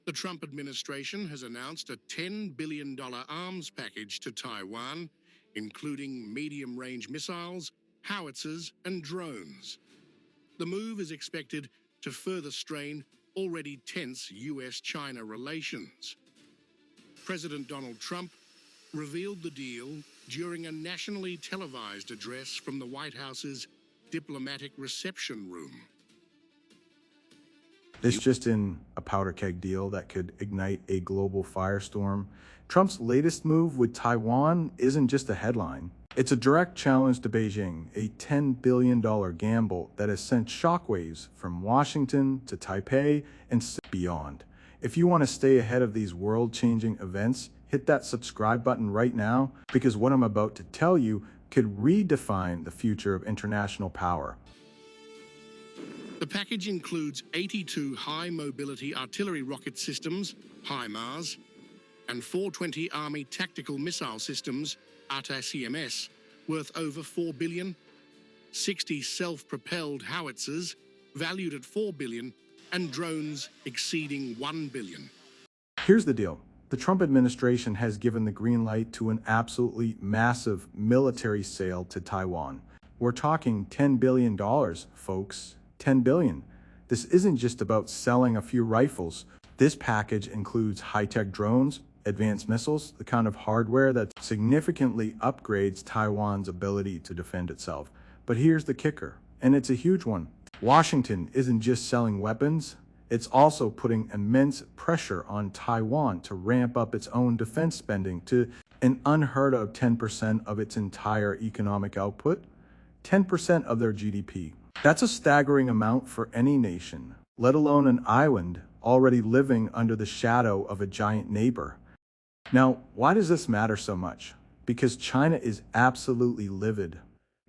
The Trump administration has announced a $10 billion arms package to Taiwan, including medium-range missiles, howitzers, and drones. The move is expected to further strain already tense US-China relations. President Donald Trump revealed the deal during a nationally televised address from the White House's diplomatic reception room. This just in a powder keg deal that could ignite a global firestorm. Trump's latest move with Taiwan isn't just a headline. It's a direct challenge to Beijing, a $10 billion gamble that has sent shockwaves from Washington to Taipei and beyond. If you want to stay ahead of these world-changing events, hit that subscribe button right now, because what I'm about to tell you could redefine the future of international power. The package includes 82 high-mobility artillery rocket systems, HIMARS, and 420 Army tactical missile systems, ATACMS, worth over $4 billion, 60 self-propelled howitzers, valued at $4 billion, and drones exceeding $1 billion. Here's the deal. The Trump administration has given the green light to an absolutely massive military sale to Taiwan. We're talking $10 billion, folks. $10 billion. This isn't just about selling a few rifles. This package includes high-tech drones, advanced missiles, the kind of hardware that significantly upgrades Taiwan's ability to defend itself. But here's the kicker, and it's a huge one. Washington isn't just selling weapons, it's also putting immense pressure on Taiwan to ramp up its own defense spending to an unheard of 10% of its entire economic output, 10% of their GDP. That's a staggering amount for any nation, let alone an island already living under the shadow of a giant neighbor. Now, why does this matter so much? Because China is absolutely livid.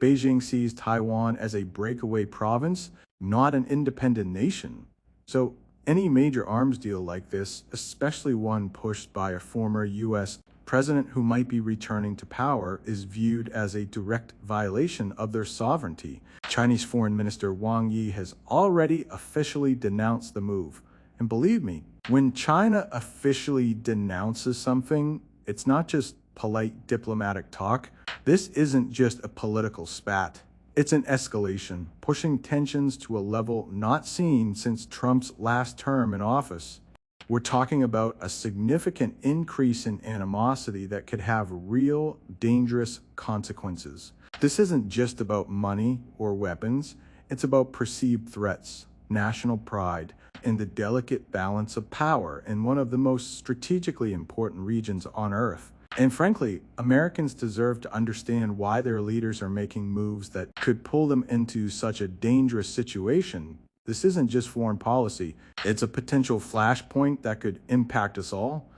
Beijing sees Taiwan as a breakaway province, not an independent nation. So, any major arms deal like this, especially one pushed by a former U.S. president who might be returning to power, is viewed as a direct violation of their sovereignty. Chinese Foreign Minister Wang Yi has already officially denounced the move. And believe me, when China officially denounces something, it's not just polite diplomatic talk. This isn't just a political spat. It's an escalation, pushing tensions to a level not seen since Trump's last term in office. We're talking about a significant increase in animosity that could have real, dangerous consequences. This isn't just about money or weapons, it's about perceived threats, national pride, and the delicate balance of power in one of the most strategically important regions on Earth. And frankly, Americans deserve to understand why their leaders are making moves that could pull them into such a dangerous situation. This isn't just foreign policy, it's a potential flashpoint that could impact us all.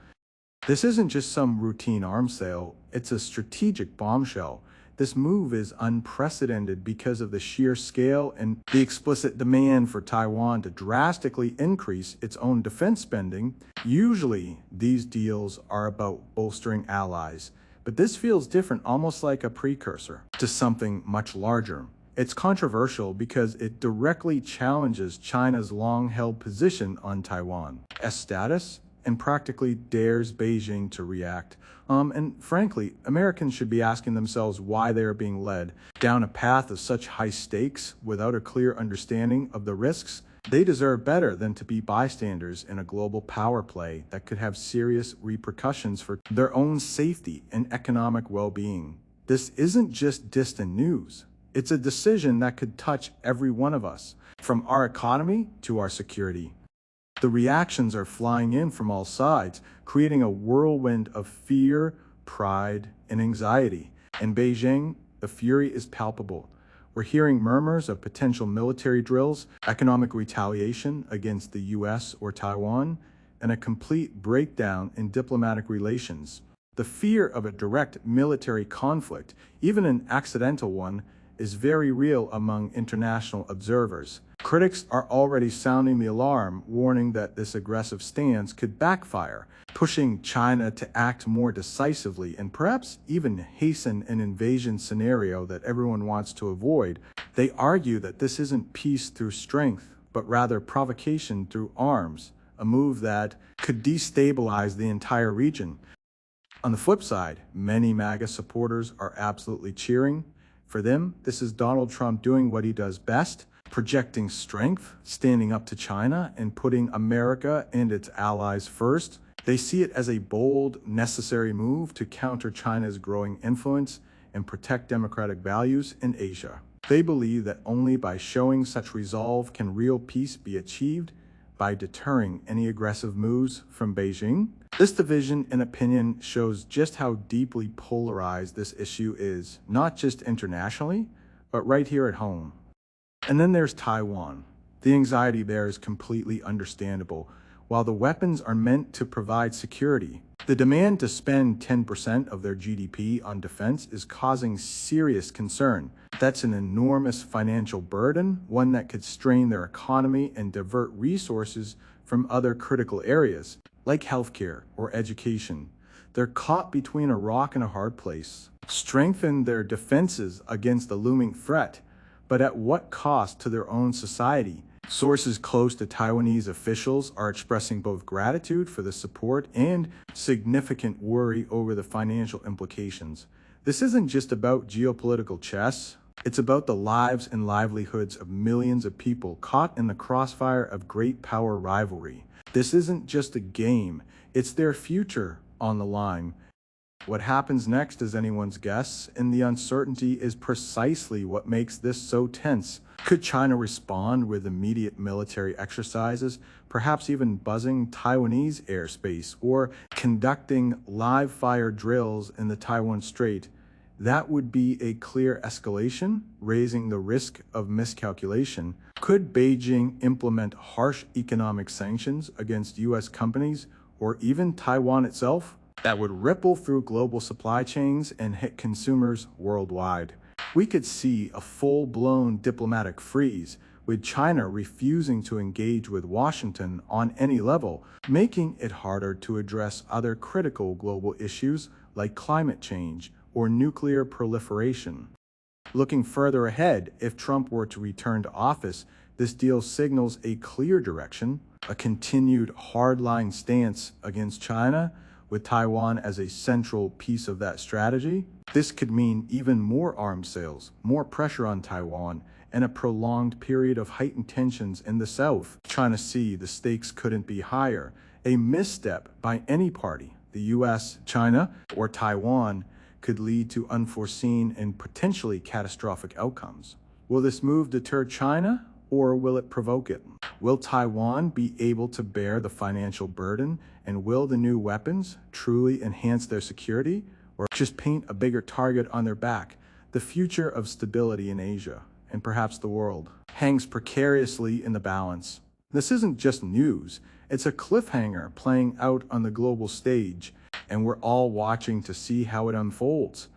This isn't just some routine arms sale, it's a strategic bombshell. This move is unprecedented because of the sheer scale and the explicit demand for Taiwan to drastically increase its own defense spending. Usually, these deals are about bolstering allies, but this feels different, almost like a precursor to something much larger. It's controversial because it directly challenges China's long-held position on Taiwan as status and practically dares Beijing to react. And frankly, Americans should be asking themselves why they are being led down a path of such high stakes without a clear understanding of the risks. They deserve better than to be bystanders in a global power play that could have serious repercussions for their own safety and economic well-being. This isn't just distant news. It's a decision that could touch every one of us, from our economy to our security. The reactions are flying in from all sides, creating a whirlwind of fear, pride, and anxiety. In Beijing, the fury is palpable. We're hearing murmurs of potential military drills, economic retaliation against the US or Taiwan, and a complete breakdown in diplomatic relations. The fear of a direct military conflict, even an accidental one, is very real among international observers. Critics are already sounding the alarm, warning that this aggressive stance could backfire, pushing China to act more decisively and perhaps even hasten an invasion scenario that everyone wants to avoid. They argue that this isn't peace through strength, but rather provocation through arms, a move that could destabilize the entire region. On the flip side, many MAGA supporters are absolutely cheering. For them, this is Donald Trump doing what he does best, projecting strength, standing up to China, and putting America and its allies first. They see it as a bold, necessary move to counter China's growing influence and protect democratic values in Asia. They believe that only by showing such resolve can real peace be achieved, by deterring any aggressive moves from Beijing. This division in opinion shows just how deeply polarized this issue is, not just internationally, but right here at home. And then there's Taiwan. The anxiety there is completely understandable. While the weapons are meant to provide security, the demand to spend 10% of their GDP on defense is causing serious concern. That's an enormous financial burden, one that could strain their economy and divert resources from other critical areas, like healthcare or education. They're caught between a rock and a hard place. Strengthen their defenses against the looming threat, but at what cost to their own society? Sources close to Taiwanese officials are expressing both gratitude for the support and significant worry over the financial implications. This isn't just about geopolitical chess. It's about the lives and livelihoods of millions of people caught in the crossfire of great power rivalry. This isn't just a game, it's their future on the line. What happens next is anyone's guess, and the uncertainty is precisely what makes this so tense. Could China respond with immediate military exercises, perhaps even buzzing Taiwanese airspace or conducting live-fire drills in the Taiwan Strait? That would be a clear escalation, raising the risk of miscalculation. Could Beijing implement harsh economic sanctions against U.S. companies or even Taiwan itself? That would ripple through global supply chains and hit consumers worldwide. We could see a full-blown diplomatic freeze, with China refusing to engage with Washington on any level, making it harder to address other critical global issues like climate change or nuclear proliferation. Looking further ahead, if Trump were to return to office, this deal signals a clear direction, a continued hardline stance against China, with Taiwan as a central piece of that strategy. This could mean even more arms sales, more pressure on Taiwan, and a prolonged period of heightened tensions in the South. China Sea, the stakes couldn't be higher. A misstep by any party, the US, China, or Taiwan, could lead to unforeseen and potentially catastrophic outcomes. Will this move deter China, or will it provoke it? Will Taiwan be able to bear the financial burden, and will the new weapons truly enhance their security, or just paint a bigger target on their back? The future of stability in Asia, and perhaps the world, hangs precariously in the balance. This isn't just news, it's a cliffhanger playing out on the global stage, and we're all watching to see how it unfolds.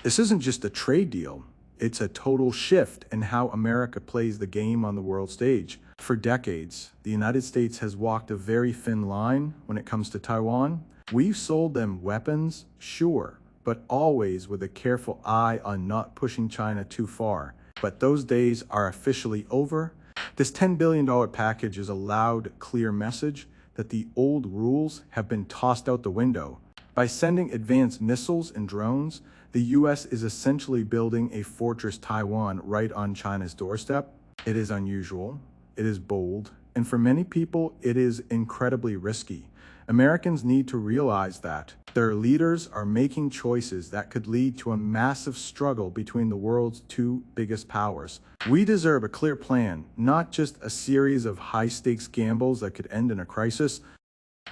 This isn't just a trade deal, it's a total shift in how America plays the game on the world stage. For decades, the United States has walked a very thin line when it comes to Taiwan. We've sold them weapons, sure, but always with a careful eye on not pushing China too far. But those days are officially over. This $10 billion package is a loud, clear message that the old rules have been tossed out the window. By sending advanced missiles and drones, the U.S. is essentially building a fortress Taiwan right on China's doorstep. It is unusual, it is bold, and for many people, it is incredibly risky. Americans need to realize that their leaders are making choices that could lead to a massive struggle between the world's two biggest powers. We deserve a clear plan, not just a series of high-stakes gambles that could end in a crisis.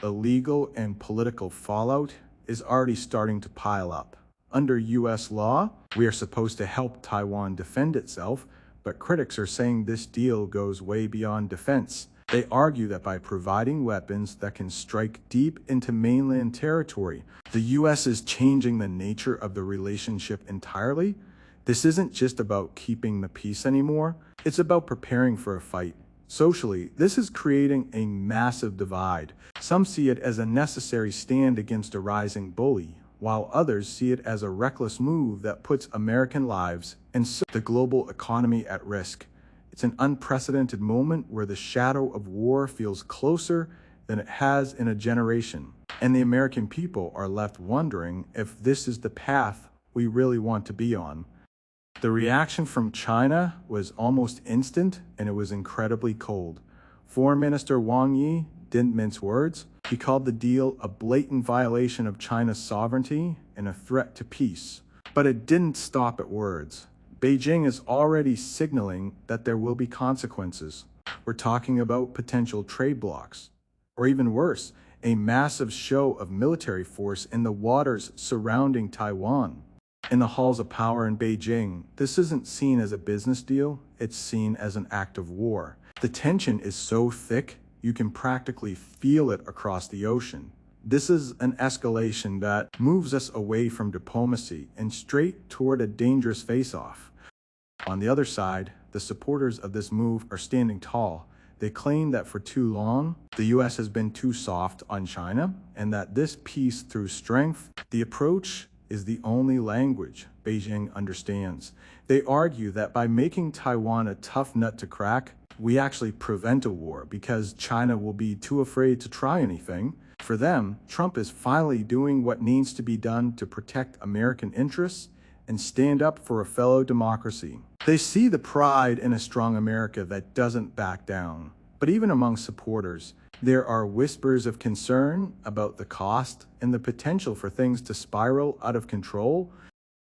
The legal and political fallout is already starting to pile up. Under U.S. law, we are supposed to help Taiwan defend itself, but critics are saying this deal goes way beyond defense. They argue that by providing weapons that can strike deep into mainland territory, the U.S. is changing the nature of the relationship entirely. This isn't just about keeping the peace anymore, it's about preparing for a fight. Socially, this is creating a massive divide. Some see it as a necessary stand against a rising bully, while others see it as a reckless move that puts American lives and the global economy at risk. It's an unprecedented moment where the shadow of war feels closer than it has in a generation. And the American people are left wondering if this is the path we really want to be on. The reaction from China was almost instant, and it was incredibly cold. Foreign Minister Wang Yi didn't mince words. He called the deal a blatant violation of China's sovereignty and a threat to peace. But it didn't stop at words. Beijing is already signaling that there will be consequences. We're talking about potential trade blocks, or even worse, a massive show of military force in the waters surrounding Taiwan. In the halls of power in Beijing, this isn't seen as a business deal, it's seen as an act of war. The tension is so thick, you can practically feel it across the ocean. This is an escalation that moves us away from diplomacy and straight toward a dangerous face-off. On the other side, the supporters of this move are standing tall. They claim that for too long, the US has been too soft on China, and that this peace through strength, the approach is the only language Beijing understands. They argue that by making Taiwan a tough nut to crack, we actually prevent a war because China will be too afraid to try anything. For them, Trump is finally doing what needs to be done to protect American interests and stand up for a fellow democracy. They see the pride in a strong America that doesn't back down. But even among supporters, there are whispers of concern about the cost and the potential for things to spiral out of control.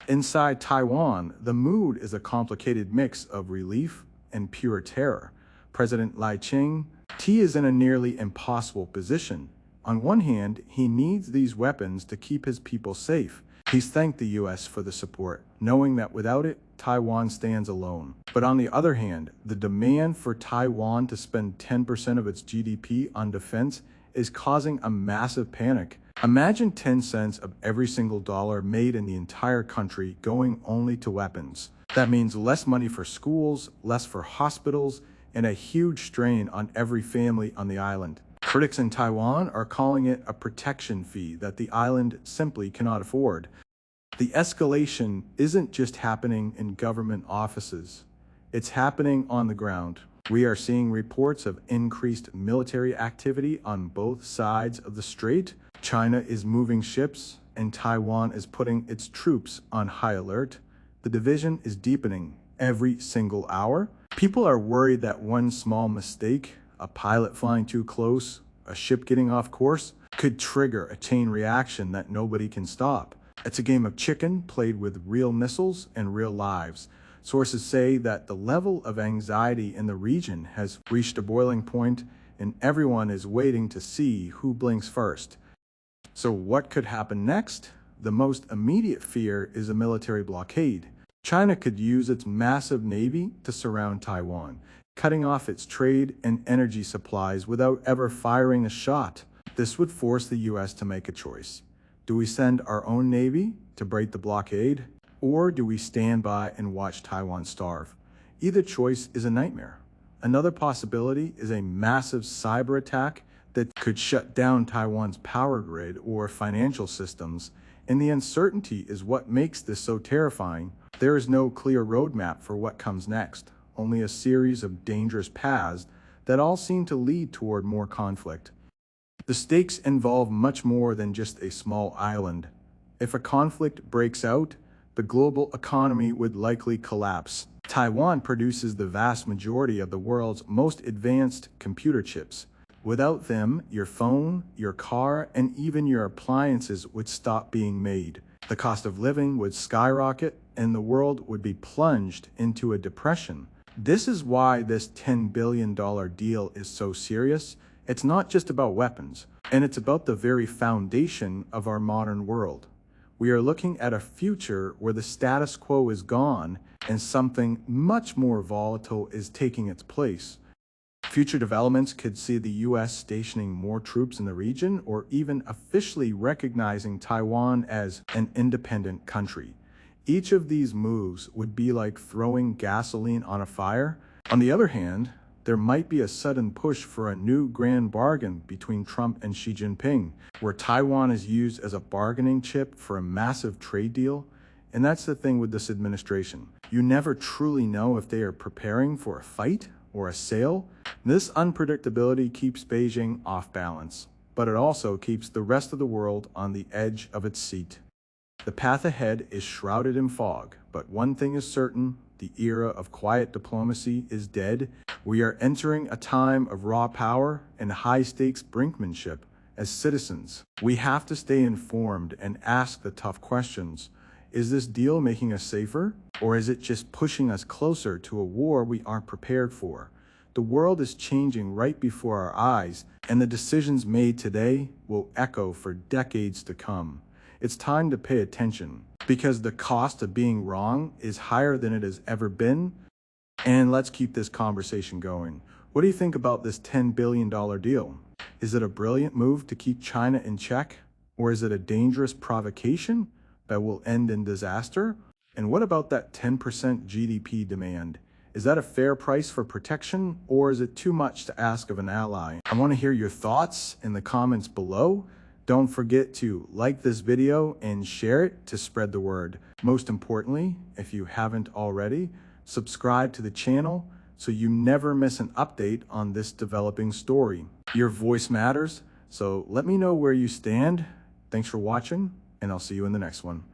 Inside Taiwan, the mood is a complicated mix of relief and pure terror. President Lai Ching is in a nearly impossible position. On one hand, he needs these weapons to keep his people safe. He's thanked the US for the support, knowing that without it, Taiwan stands alone. But on the other hand, the demand for Taiwan to spend 10% of its GDP on defense is causing a massive panic. Imagine 10 cents of every single dollar made in the entire country going only to weapons. That means less money for schools, less for hospitals, and a huge strain on every family on the island. Critics in Taiwan are calling it a protection fee that the island simply cannot afford. The escalation isn't just happening in government offices. It's happening on the ground. We are seeing reports of increased military activity on both sides of the strait. China is moving ships, and Taiwan is putting its troops on high alert. The division is deepening every single hour. People are worried that one small mistake, a pilot flying too close, a ship getting off course, could trigger a chain reaction that nobody can stop. It's a game of chicken played with real missiles and real lives. Sources say that the level of anxiety in the region has reached a boiling point, and everyone is waiting to see who blinks first. So what could happen next? The most immediate fear is a military blockade. China could use its massive navy to surround Taiwan, cutting off its trade and energy supplies without ever firing a shot. This would force the US to make a choice. Do we send our own navy to break the blockade, or do we stand by and watch Taiwan starve? Either choice is a nightmare. Another possibility is a massive cyber attack that could shut down Taiwan's power grid or financial systems, and the uncertainty is what makes this so terrifying. There is no clear roadmap for what comes next, only a series of dangerous paths that all seem to lead toward more conflict. The stakes involve much more than just a small island. If a conflict breaks out, the global economy would likely collapse. Taiwan produces the vast majority of the world's most advanced computer chips. Without them, your phone, your car, and even your appliances would stop being made. The cost of living would skyrocket, and the world would be plunged into a depression. This is why this $10 billion deal is so serious. It's not just about weapons, and it's about the very foundation of our modern world. We are looking at a future where the status quo is gone and something much more volatile is taking its place. Future developments could see the US stationing more troops in the region or even officially recognizing Taiwan as an independent country. Each of these moves would be like throwing gasoline on a fire. On the other hand, there might be a sudden push for a new grand bargain between Trump and Xi Jinping, where Taiwan is used as a bargaining chip for a massive trade deal. And that's the thing with this administration. You never truly know if they are preparing for a fight or a sale. This unpredictability keeps Beijing off balance, but it also keeps the rest of the world on the edge of its seat. The path ahead is shrouded in fog, but one thing is certain: the era of quiet diplomacy is dead. We are entering a time of raw power and high-stakes brinkmanship. As citizens, we have to stay informed and ask the tough questions. Is this deal making us safer, or is it just pushing us closer to a war we aren't prepared for? The world is changing right before our eyes, and the decisions made today will echo for decades to come. It's time to pay attention, because the cost of being wrong is higher than it has ever been. And let's keep this conversation going. What do you think about this $10 billion deal? Is it a brilliant move to keep China in check? Or is it a dangerous provocation that will end in disaster? And what about that 10% GDP demand? Is that a fair price for protection, or is it too much to ask of an ally? I want to hear your thoughts in the comments below. Don't forget to like this video and share it to spread the word. Most importantly, if you haven't already, subscribe to the channel so you never miss an update on this developing story. Your voice matters, so let me know where you stand. Thanks for watching, and I'll see you in the next one.